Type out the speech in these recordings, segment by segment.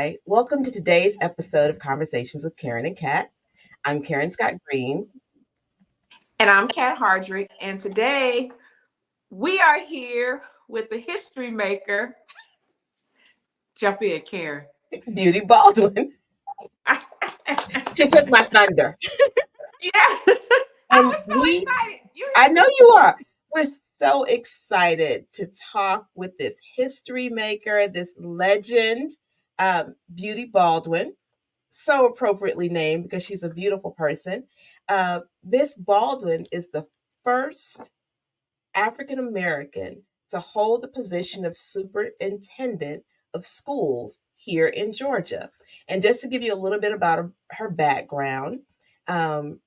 Hi, welcome to today's episode of Conversations with Karen and Kat. I'm Karen Scott Green. And I'm Kat Hardrick. And today we are here with the history maker. Jump in, Karen. Beauty Baldwin. She took my thunder. Yeah. And I was so excited. I know you are. We're so excited to talk with this history maker, this legend, Beauty Baldwin. So appropriately named because she's a beautiful person. Miss Baldwin is the first African American to hold the position of superintendent of schools here in Georgia. And just to give you a little bit about her background,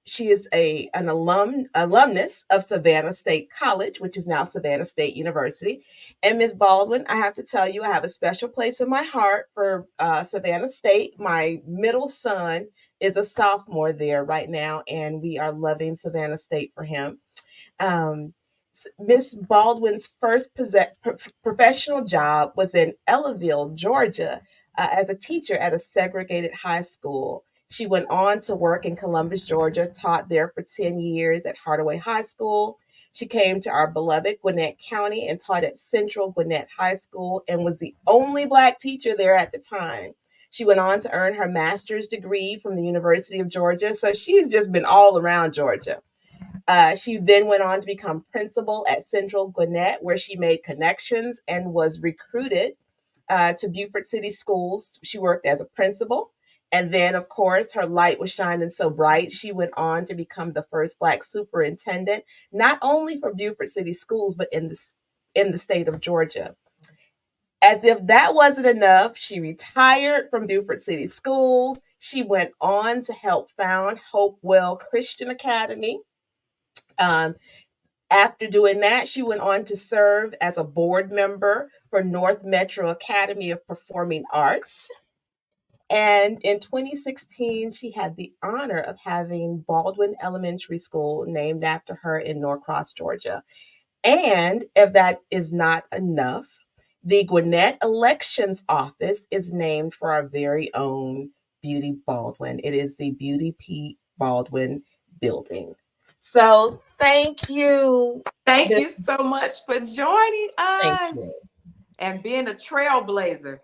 she is an alumnus of Savannah State College, which is now Savannah State University. And Ms. Baldwin, I have to tell you, I have a special place in my heart for Savannah State. My middle son is a sophomore there right now, and we are loving Savannah State for him. Miss Baldwin's first professional job was in Ellaville, Georgia, as a teacher at a segregated high school. She went on to work in Columbus, Georgia, taught there for 10 years at Hardaway High School. She came to our beloved Gwinnett County and taught at Central Gwinnett High School and was the only Black teacher there at the time. She went on to earn her master's degree from the University of Georgia, so she's just been all around Georgia. She then went on to become principal at Central Gwinnett, where she made connections and was recruited to Buford City Schools. She worked as a principal. And then, of course, her light was shining so bright, she went on to become the first Black superintendent, not only for Buford City Schools, but in the state of Georgia. As if that wasn't enough, she retired from Buford City Schools. She went on to help found Hopewell Christian Academy. After doing that, she went on to serve as a board member for North Metro Academy of Performing Arts. And in 2016, she had the honor of having Baldwin Elementary School named after her in Norcross, Georgia. And if that is not enough, the Gwinnett Elections Office is named for our very own Beauty Baldwin. It is the Beauty P. Baldwin Building. So thank you. Thank you so much for joining Thank us you. and being a trailblazer.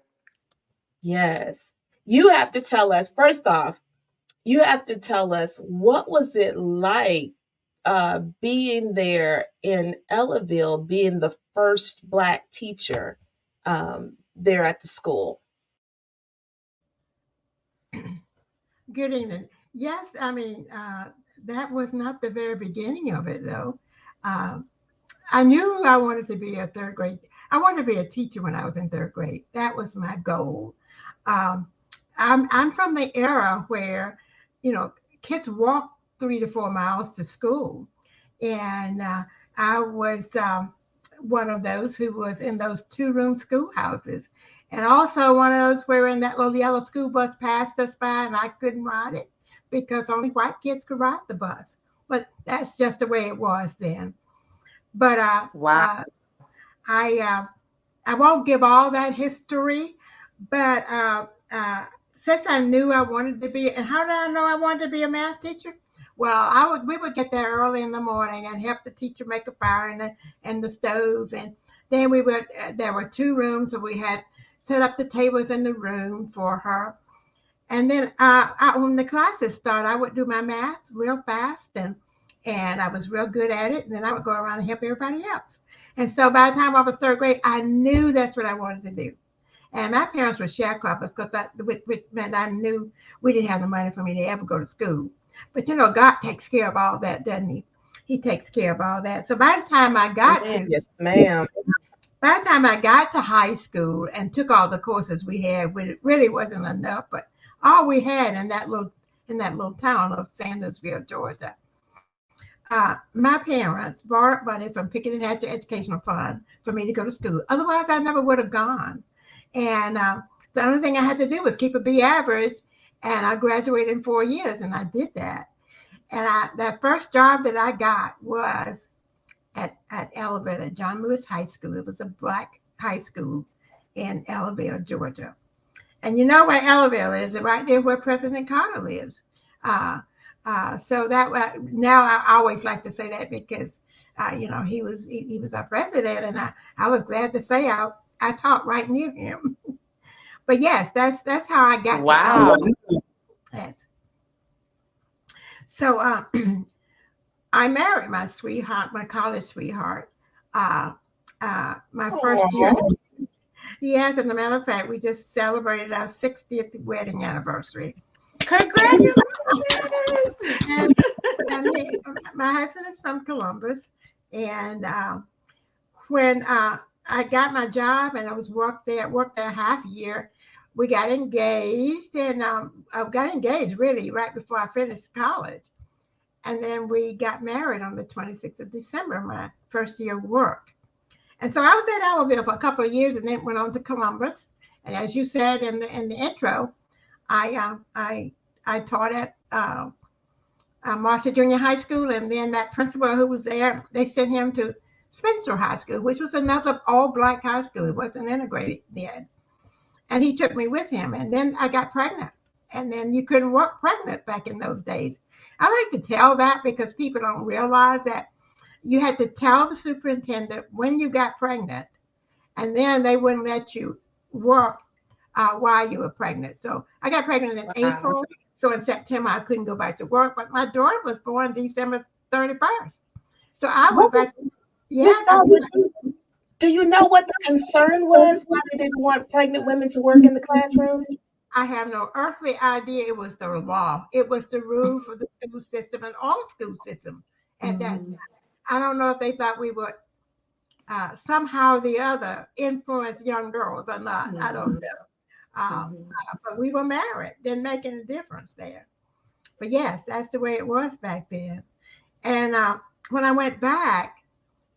Yes. You have to tell us, first off, you have to tell us, what was it like being there in Ellaville, being the first Black teacher there at the school? Good evening. Yes, I mean, that was not the very beginning of it, though. I knew I wanted to be a third grade. I wanted to be a teacher when I was in third grade. That was my goal. I'm from the era where, kids walk 3 to 4 miles to school, and I was one of those who was in those 2-room schoolhouses, and also one of those where in that little yellow school bus passed us by, and I couldn't ride it because only white kids could ride the bus. But that's just the way it was then. But Wow. I won't give all that history, but since I knew I wanted to be, and how did I know I wanted to be a math teacher? Well, we would get there early in the morning and help the teacher make a fire in the stove, and then we would. There were 2 rooms, so we had set up the tables in the room for her, and then when the classes started, I would do my math real fast, and I was real good at it, and then I would go around and help everybody else. And so by the time I was third grade, I knew that's what I wanted to do. And my parents were sharecroppers because which meant I knew we didn't have the money for me to ever go to school. But God takes care of all that, doesn't he? He takes care of all that. So by the time I got Yes, ma'am. By the time I got to high school and took all the courses we had, it really wasn't enough. But all we had in that little town of Sandersville, Georgia. My parents borrowed money from Pickett and Hatcher Educational Fund for me to go to school. Otherwise, I never would have gone. And the only thing I had to do was keep a B average, and I graduated in 4 years, and I did that. And that first job that I got was at Ellaville, at John Lewis High School. It was a Black high school in Ellaville, Georgia. And you know where Ellaville is, right there where President Carter lives. So that now I always like to say that because he was our president, and I was glad to say I taught right near him. But yes, that's how I got to Ellaville. Yes. So I married my sweetheart, my college sweetheart. My first year. Yes, as a matter of fact, we just celebrated our 60th wedding anniversary. Congratulations! and my husband is from Columbus, and when I got my job and I worked there half a year, we got engaged, and I got engaged really right before I finished college, and then we got married on the 26th of December, my first year of work. And so I was at Ellaville for a couple of years, and then went on to Columbus. And as you said in the intro, I taught at Marshall Junior High School, and then that principal who was there, they sent him to Spencer High School, which was another all-black high school. It wasn't integrated then. And he took me with him, and then I got pregnant. And then you couldn't work pregnant back in those days. I like to tell that because people don't realize that you had to tell the superintendent when you got pregnant, and then they wouldn't let you work while you were pregnant. So I got pregnant in April. So in September, I couldn't go back to work, but my daughter was born December 31st. So I went back. Yeah. Do you know what the concern was? Why they didn't want pregnant women to work in the classroom? I have no earthly idea. It was the law. It was the rule for the school system and all school systems at that time. I don't know if they thought we would somehow or the other influence young girls or not. I don't know. But we were married. Didn't make any difference there. But yes, that's the way it was back then. And when I went back,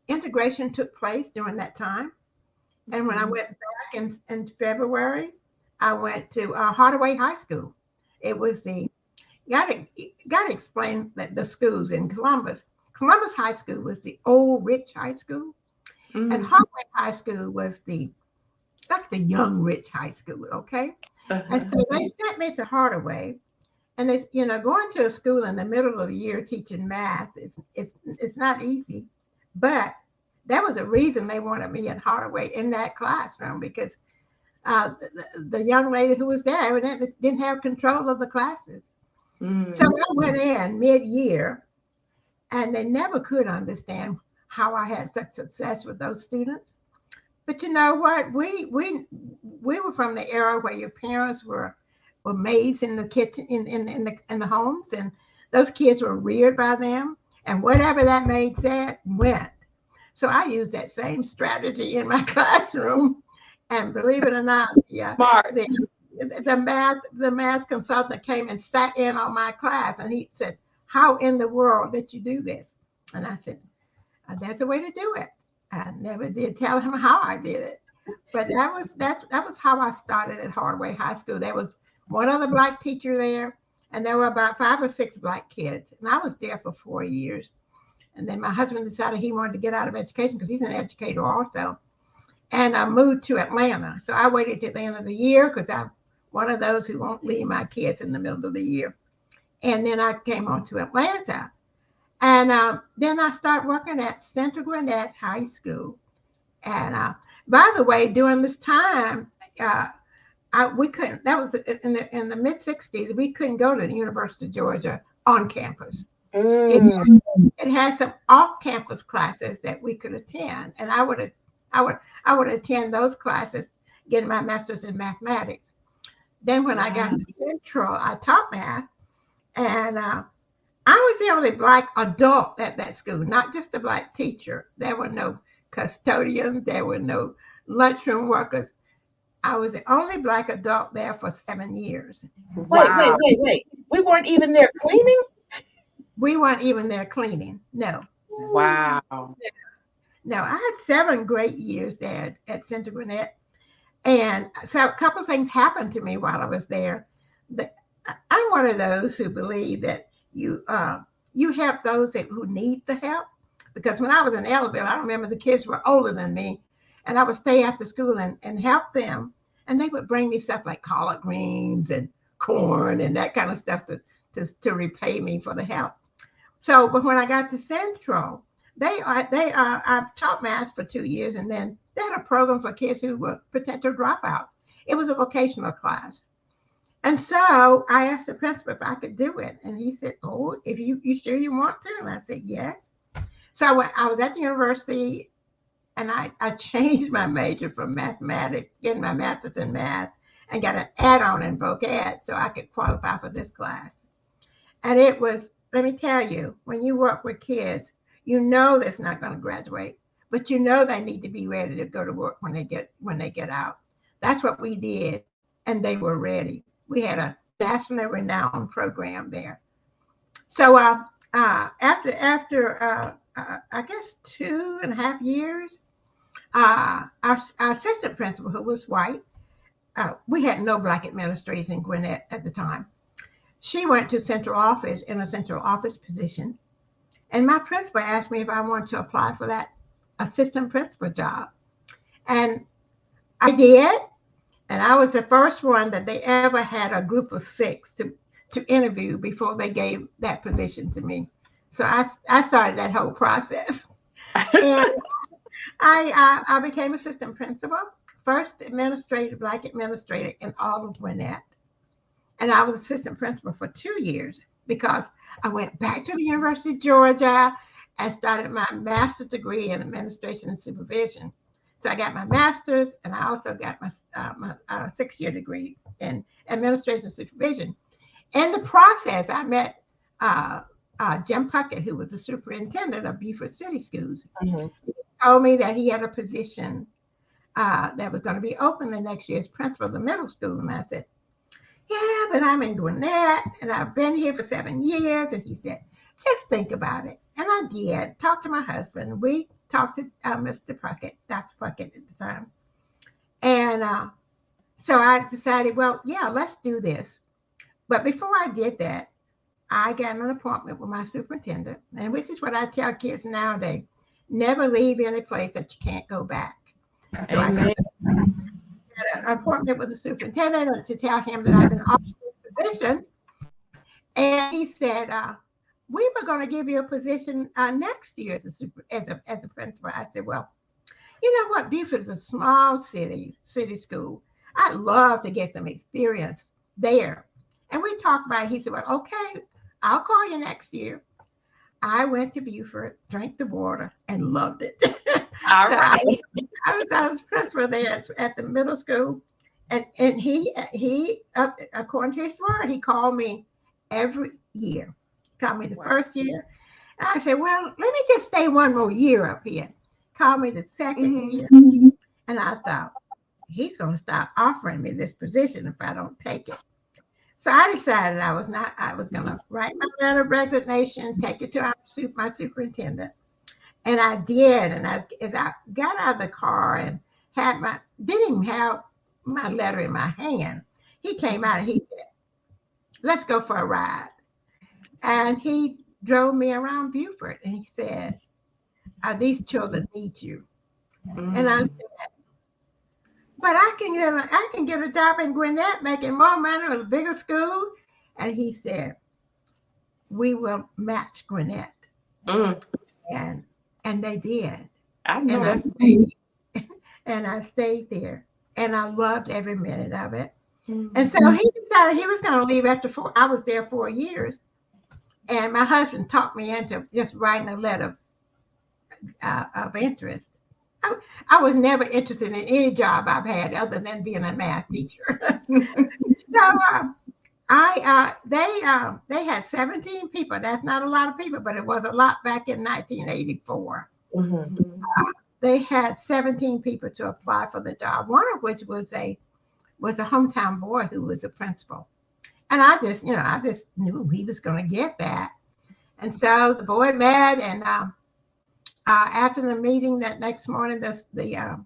integration took place during that time. And when I went back in February, I went to Hardaway High School. It was got to explain the schools in Columbus. Columbus High School was the old rich high school, and Hopewell High School was like the young rich high school. Okay, and so they sent me to Hardaway, and they, going to a school in the middle of the year teaching math it's not easy, but that was a reason they wanted me at Hardaway in that classroom because the young lady who was there evidently didn't have control of the classes. So I went in mid-year. And they never could understand how I had such success with those students. But you know what? We were from the era where your parents were maids in the kitchen, in the homes, and those kids were reared by them. And whatever that maid said went. So I used that same strategy in my classroom. And believe it or not, the math consultant came and sat in on my class, and he said, "How in the world did you do this?" And I said, "That's the way to do it." I never did tell him how I did it, but that was how I started at Hardaway High School. There was one other black teacher there, and there were about 5 or 6 black kids, and I was there for 4 years. And then my husband decided he wanted to get out of education because he's an educator also, and I moved to Atlanta. So I waited till the end of the year because I'm one of those who won't leave my kids in the middle of the year. And then I came on to Atlanta. And then I started working at Central Gwinnett High School. And by the way, during this time, we couldn't, that was in the mid 60s, we couldn't go to the University of Georgia on campus. It had some off-campus classes that we could attend. And I would attend those classes, getting my master's in mathematics. Then when I got to Central, I taught math. And I was the only black adult at that school, not just the black teacher. There were no custodians. There were no lunchroom workers. I was the only black adult there for 7 years. Wait. We weren't even there cleaning? We weren't even there cleaning. No. Wow. No, I had 7 great years there at Central Gwinnett. And so a couple of things happened to me while I was there. I'm one of those who believe that you help those who need the help. Because when I was in Ellaville, I remember the kids were older than me, and I would stay after school and help them and they would bring me stuff like collard greens and corn and that kind of stuff to repay me for the help. So, but when I got to Central, I taught math for 2 years, and then they had a program for kids who were potential dropouts. It was a vocational class. And so I asked the principal if I could do it. And he said, "Oh, if you sure you want to?" And I said, "Yes." So I was at the university, and I changed my major from mathematics, getting my master's in math, and got an add-on in voc ed so I could qualify for this class. And it was, let me tell you, when you work with kids, you know that's not going to graduate, but you know they need to be ready to go to work when they get out. That's what we did, and they were ready. We had a nationally renowned program there. So after I guess 2.5 years, our assistant principal, who was white, we had no black administrators in Gwinnett at the time. She went to central office in a central office position, and my principal asked me if I wanted to apply for that assistant principal job, and I did. And I was the first one that they ever had a group of 6 to interview before they gave that position to me. So I started that whole process. And I became assistant principal, first black administrator in all of Gwinnett. And I was assistant principal for 2 years because I went back to the University of Georgia and started my master's degree in administration and supervision. So I got my master's, and I also got my 6-year degree in administration and supervision. In the process, I met Jim Puckett, who was the superintendent of Buford City Schools. Mm-hmm. He told me that he had a position that was going to be open the next year as principal of the middle school. And I said, "Yeah, but I'm in Gwinnett, and I've been here for 7 years." And he said, "Just think about it." And I did. Talked to my husband. We talked to Mr. Puckett, Dr. Puckett at the time. And so I decided, well, yeah, let's do this. But before I did that, I got an appointment with my superintendent, and which is what I tell kids nowadays: never leave any place that you can't go back. So I got an appointment with the superintendent to tell him that I've been offered this position. And he said, "We were going to give you a position next year as a principal." I said, "Well, you know what? Buford is a small city school. I'd love to get some experience there." And we talked about it. He said, "Well, okay, I'll call you next year." I went to Buford, drank the water, and loved it. All right. I was principal there at the middle school, and he according to his word, he called me every year. Called me the first year. And I said, "Well, let me just stay one more year up here." Called me the second year. And I thought, he's going to start offering me this position if I don't take it. So I decided I was going to write my letter of resignation, take it to my superintendent. And I did. And as I got out of the car and didn't even have my letter in my hand, he came out and he said, "Let's go for a ride." And he drove me around Buford, and he said, "These children need you." Mm-hmm. And I said, "But I can get a job in Gwinnett making more money with a bigger school." And he said, "We will match Gwinnett." Mm. And they did. I know that's and I stayed there, and I loved every minute of it. Mm-hmm. And so he decided he was going to leave after I was there 4 years. And my husband talked me into just writing a letter of interest. I was never interested in any job I've had other than being a math teacher. So they had 17 people. That's not a lot of people, but it was a lot back in 1984. Mm-hmm. They had 17 people to apply for the job, one of which was a hometown boy who was a principal. And I just knew he was going to get that. And so the board met, and after the meeting that next morning, the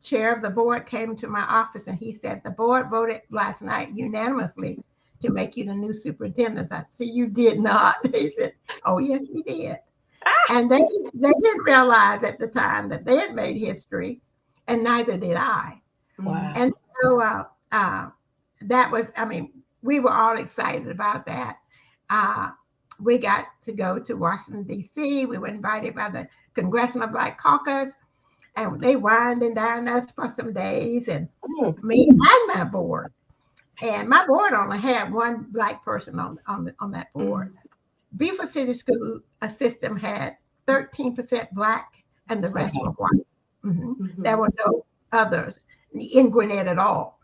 chair of the board came to my office, and he said, "The board voted last night unanimously to make you the new superintendent." I said, "You did not." He said, "Oh, yes, we did." And they didn't realize at the time that they had made history, and neither did I. Wow. And So that was, I mean, we were all excited about that. We got to go to Washington, D.C. We were invited by the Congressional Black Caucus, and they wined and dined us for some days, and me and my board. And my board only had one Black person on that board. Buford City School system had 13% Black, and the rest were white. There were no others in Gwinnett at all,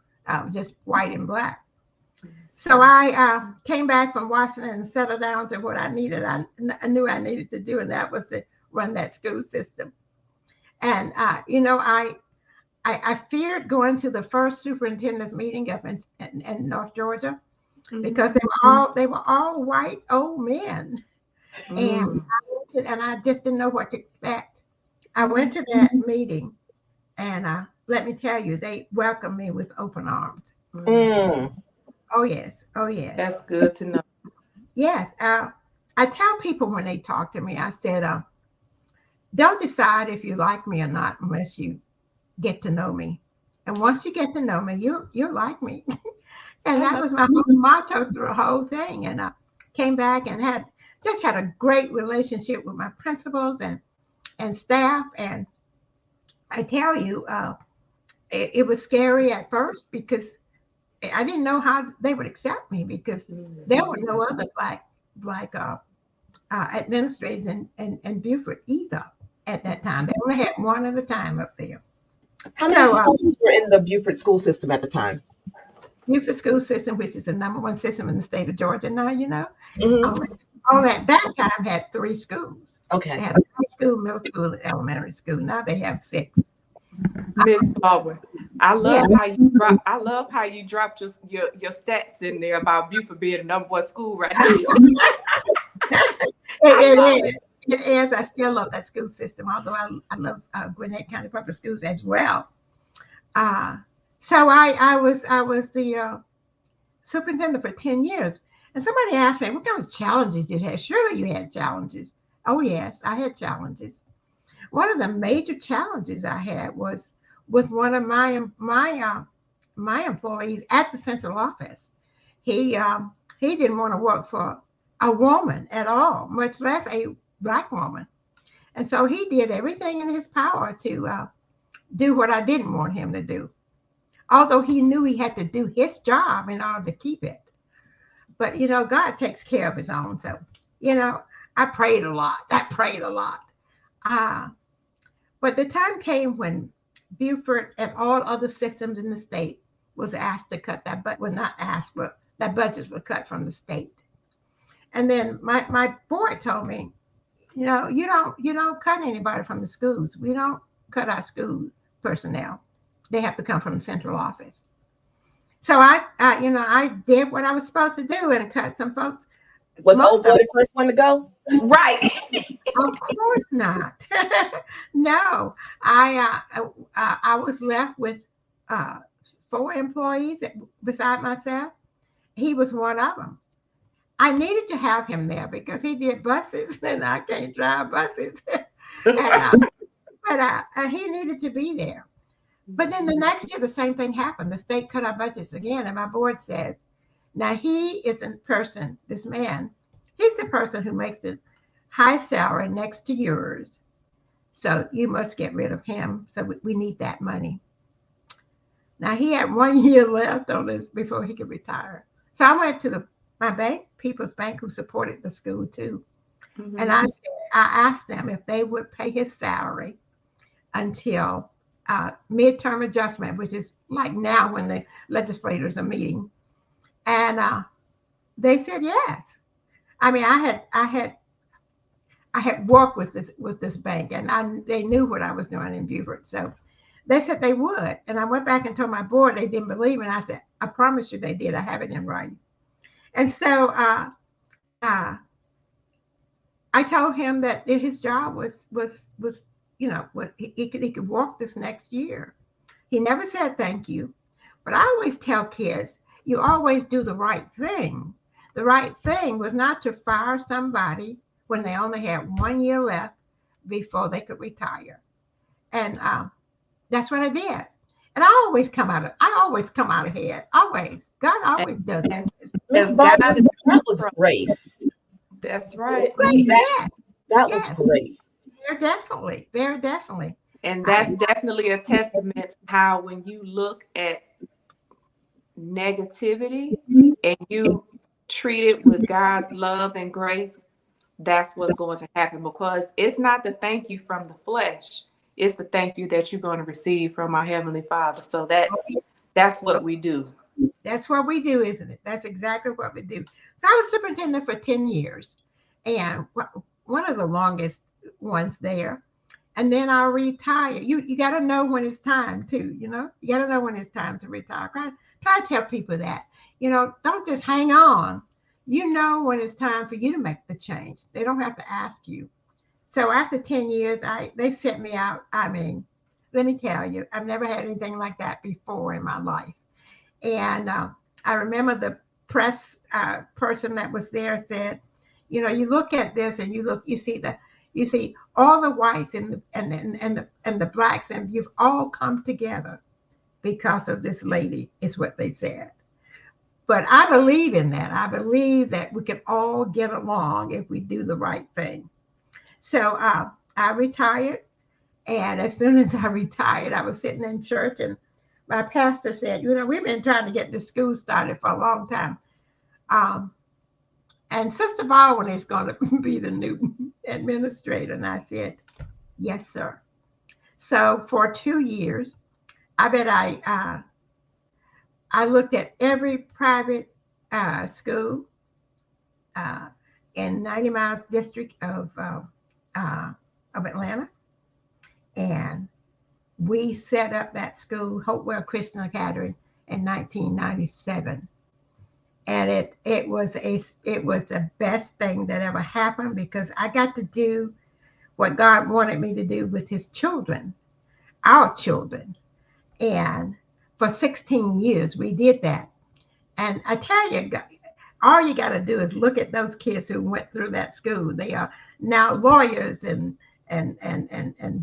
just white and Black. So I came back from Washington and settled down to what I needed. I knew I needed to do, and that was to run that school system. And you know, I feared going to the first superintendent's meeting up in North Georgia because they were all white old men, and I just didn't know what to expect. I went to that meeting, and let me tell you, they welcomed me with open arms. Oh yes, oh yes. That's good to know. Yes, I tell people when they talk to me, I said, don't decide if you like me or not unless you get to know me. And once you get to know me, you like me. And that was my motto through the whole thing. And I came back and had a great relationship with my principals and staff. And I tell you, it was scary at first because I didn't know how they would accept me because there were no other black administrators in Buford either at that time. They only had one at a time up there. How many schools were in the Buford school system at the time? Buford school system, which is the #1 system in the state of Georgia now, you know, only at that time had 3 schools. Okay. They had a high school, middle school, and elementary school. Now they have 6. Miss Baldwin, I love how you dropped your stats in there about Buford being the #1 school right now. It is. I still love that school system, although I love Gwinnett County Public Schools as well. So I was the superintendent for 10 years. And somebody asked me, what kind of challenges did you have? Surely you had challenges. Oh, yes, I had challenges. One of the major challenges I had was with one of my employees at the central office. He didn't want to work for a woman at all, much less a Black woman. And so he did everything in his power to do what I didn't want him to do, although he knew he had to do his job in order to keep it. But, you know, God takes care of his own. So, you know, I prayed a lot. But the time came when Buford and all other systems in the state was asked to cut that, but well, not asked, but that budgets were cut from the state. And then my board told me, you know, you don't cut anybody from the schools. We don't cut our school personnel. They have to come from the central office. So I did what I was supposed to do and cut some folks. Was old boy the first one to go? Right. Of course not. No, I was left with 4 employees beside myself. He was one of them. I needed to have him there because he did buses and I can't drive buses. But he needed to be there. But then the next year, the same thing happened. The state cut our budgets again. And my board says, now he is the person, this man, he's the person who makes the high salary next to yours. So you must get rid of him. So we need that money. Now he had 1 year left on this before he could retire. So I went to my bank, People's Bank, who supported the school too. And I asked them if they would pay his salary until midterm adjustment, which is like now when the legislators are meeting. And they said yes. I mean, I had worked with this bank, and they knew what I was doing in Buford. So they said they would. And I went back and told my board they didn't believe me. And I said, I promise you they did. I have it in writing. And so I told him that his job was you know, he could work this next year. He never said thank you. But I always tell kids, you always do the right thing. The right thing was not to fire somebody when they only had 1 year left before they could retire. And that's what I did. And I always come out ahead. Always. God always does And it. Miss as God Baldwin, is that was grace. that's right. It's great. That Yes. that was Yes. grace. Very definitely. Very definitely. And I that's definitely a testament to how when you look at negativity and you treat it with God's love and grace, that's what's going to happen, because it's not the thank you from the flesh. It's the thank you that you're going to receive from our Heavenly Father. So that's what we do. That's what we do, isn't it? That's exactly what we do. So I was superintendent for 10 years and one of the longest ones there. And then I retired. You got to know when it's time too, you know? You got to know when it's time to retire. Try to tell people that. Don't just hang on. You know when it's time for you to make the change. They don't have to ask you. So after 10 years, they sent me out. I mean, let me tell you, I've never had anything like that before in my life. And I remember the press person that was there said, you look at this and you see all the whites and the blacks, and you've all come together because of this lady, is what they said. But I believe in that. I believe that we can all get along if we do the right thing. So I retired. And as soon as I retired, I was sitting in church, and my pastor said, we've been trying to get this school started for a long time. And Sister Baldwin is going to be the new administrator. And I said, yes, sir. So for 2 years, I bet I looked at every private school in 90 Miles District of Atlanta. And we set up that school, Hopewell Christian Academy, in 1997. And it was the best thing that ever happened, because I got to do what God wanted me to do with his children, our children. And for 16 years, we did that. And I tell you, all you got to do is look at those kids who went through that school. They are now lawyers and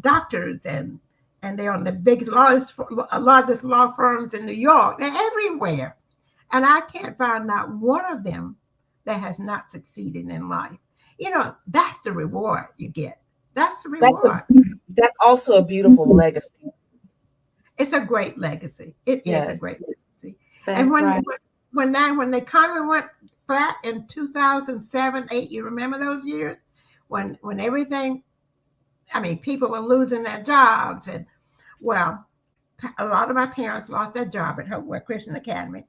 doctors, and they're on the largest law firms in New York. They're everywhere. And I can't find not one of them that has not succeeded in life. That's the reward you get. That's the reward. That's also a beautiful legacy. It's a great legacy. It is a Yes. great legacy. That's And right. when the economy went flat in 2007, 8, you remember those years when everything, I mean, people were losing their jobs, and well, a lot of my parents lost their job at Hopewell Christian Academy,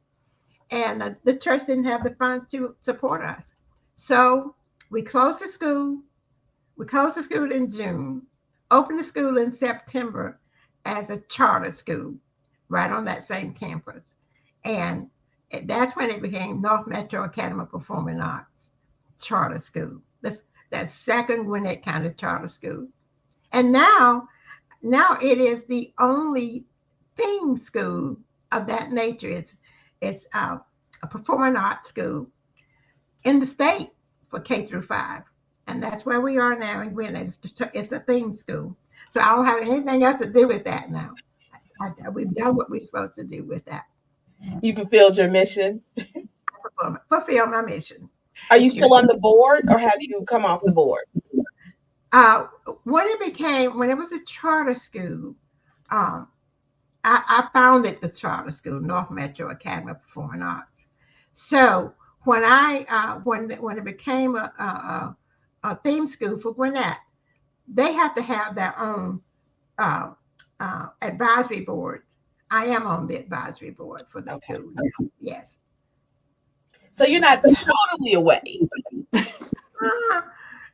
and the church didn't have the funds to support us. So we closed the school. We closed the school in June, opened the school in September as a charter school, right on that same campus. And that's when it became North Metro Academy of Performing Arts Charter School, that second Gwinnett County charter school. And now it is the only theme school of that nature. It's a performing arts school in the state for K through 5. And that's where we are now in Gwinnett. It's a theme school. So I don't have anything else to do with that now. We've done what we're supposed to do with that. You fulfilled your mission. Fulfill my mission. Are you still on the board, or have you come off the board? When it was a charter school, I founded the charter school, North Metro Academy of Performing Arts. So when it became a theme school for Gwinnett, they have to have their own advisory boards. I am on the advisory board for the school now. Yes. So you're not totally away.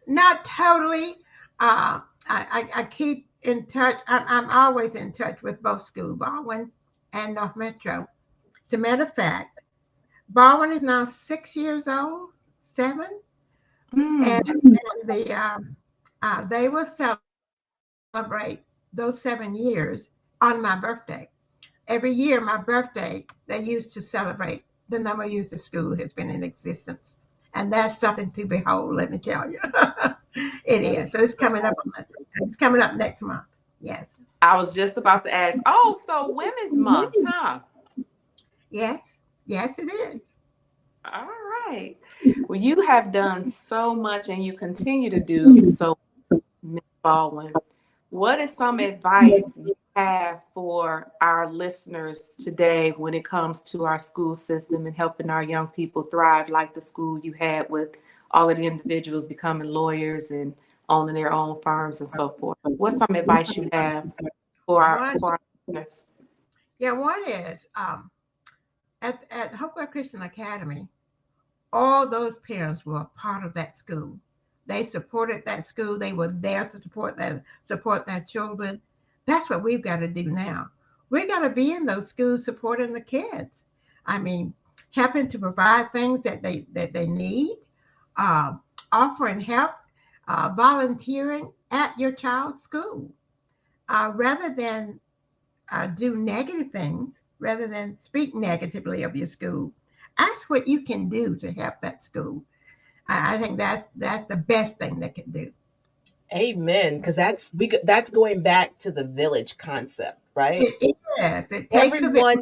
Not totally. I keep in touch. I'm always in touch with both schools, Baldwin and North Metro. As a matter of fact, Baldwin is now 6 years old, 7, and they will celebrate those 7 years on my birthday. Every year, my birthday, they used to celebrate the number of years the school has been in existence. And that's something to behold, let me tell you. It is. So it's coming up. It's coming up next month. Yes. I was just about to ask. Oh, so Women's Month, huh? Yes, yes, it is. All right. Well, you have done so much and you continue to do so, Ms. Baldwin. What is some advice you have for our listeners today when it comes to our school system and helping our young people thrive like the school you had with all of the individuals becoming lawyers and owning their own firms and so forth? What's some advice you have for One, our listeners? yeah, one is at Hopewell Christian Academy, all those parents were a part of that school. They supported that school. They were there to support their children. That's what we've got to do now. We got to be in those schools supporting the kids. I mean, helping to provide things that they need, uh, offering help, volunteering at your child's school, rather than do negative things, rather than speak negatively of your school. Ask what you can do to help that school. I think that's the best thing they can do. Amen. Because that's going back to the village concept, right? It is. It takes a village.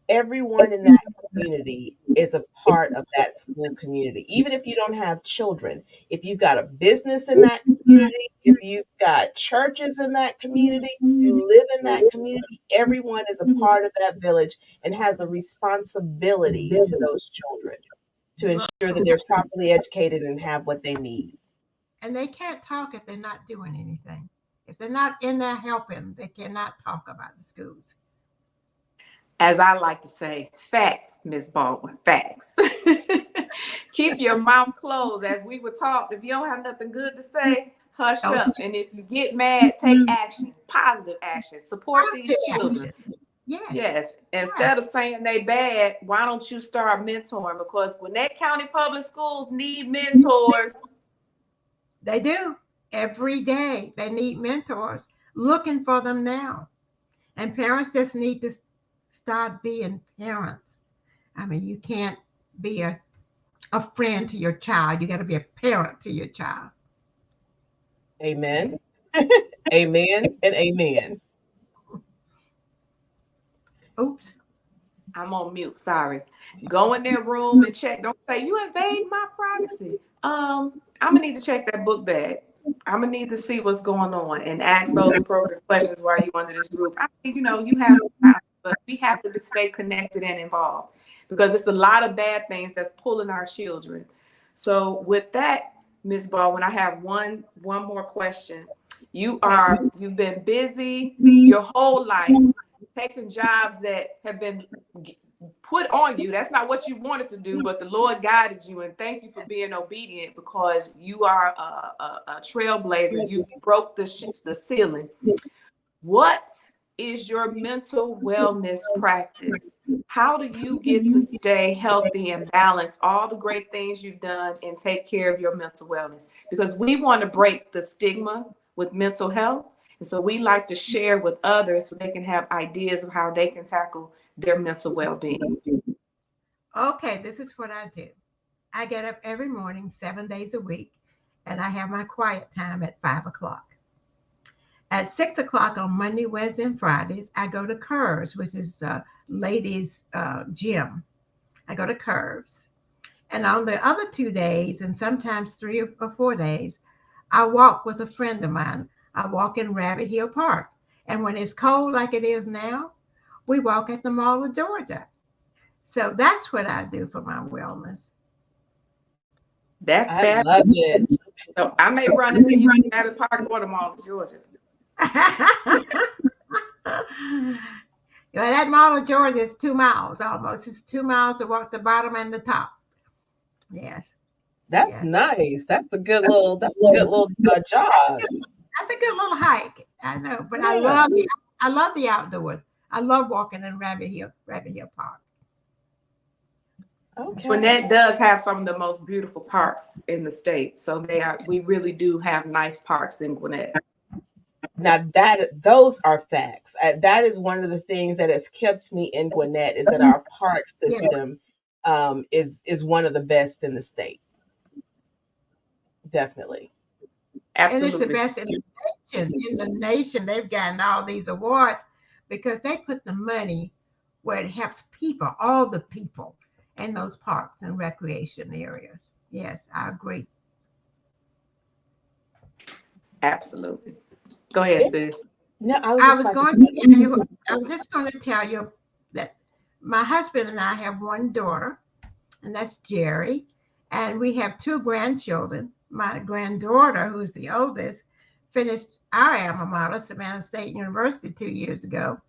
Everyone in that community is a part of that school community. Even if you don't have children, if you've got a business in that community, if you've got churches in that community, you live in that community, everyone is a part of that village and has a responsibility to those children to ensure that they're properly educated and have what they need. And they can't talk if they're not doing anything. If they're not in there helping, they cannot talk about the schools. As I like to say, facts, Ms. Baldwin, facts. Keep your mouth closed. As we were taught, if you don't have nothing good to say, hush up. And if you get mad, take action, positive action. Support these children. Yes. Instead of saying they bad, why don't you start mentoring? Because Gwinnett County Public Schools need mentors. They do. Every day they need mentors. Looking for them now. And parents just need to start being parents. I mean, you can't be a friend to your child. You got to be a parent to your child. Amen. Amen and amen. Oops. I'm on mute. Sorry. Go in their room and check. Don't say you invade my privacy. I'm gonna need to check that book bag. I'm gonna need to see what's going on and ask those appropriate questions while you're under this group. I mean, you have time, but we have to stay connected and involved because it's a lot of bad things that's pulling our children. So with that, Ms. Baldwin, I have one more question. You've been busy your whole life, taking jobs that have been put on you. That's not what you wanted to do, but the Lord guided you. And thank you for being obedient because you are a trailblazer. You broke the ceiling. What is your mental wellness practice? How do you get to stay healthy and balance all the great things you've done and take care of your mental wellness? Because we want to break the stigma with mental health. And so we like to share with others so they can have ideas of how they can tackle their mental well-being. Okay, this is what I do. I get up every morning, 7 days a week, and I have my quiet time at 5 o'clock. At 6 o'clock on Monday, Wednesday, and Fridays, I go to Curves, which is ladies' gym. I go to Curves. And on the other 2 days, and sometimes 3 or 4 days, I walk with a friend of mine. I walk in Rabbit Hill Park. And when it's cold like it is now, we walk at the Mall of Georgia. So that's what I do for my wellness. That's I fabulous. love it. So I may run into you in Rabbit Park or the Mall of Georgia. That Mall of Georgia is 2 miles almost. It's 2 miles to walk the bottom and the top. Yes. That's nice. That's a good little jog. That's a good little hike. I know, but I love the outdoors. I love walking in Rabbit Hill Park. Okay. Gwinnett does have some of the most beautiful parks in the state. So we really do have nice parks in Gwinnett. Now those are facts. That is one of the things that has kept me in Gwinnett is that our park system is one of the best in the state. Definitely. Absolutely. And it's the best in the nation, they've gotten all these awards because they put the money where it helps people, all the people in those parks and recreation areas. Yes, I agree. Absolutely. Go ahead, Sid. No, I was I just was about to going say. to tell you, I was just going to tell you that my husband and I have one daughter, and that's Jerry. And we have two grandchildren. My granddaughter, who's the oldest, finished our alma mater, Savannah State University, 2 years ago.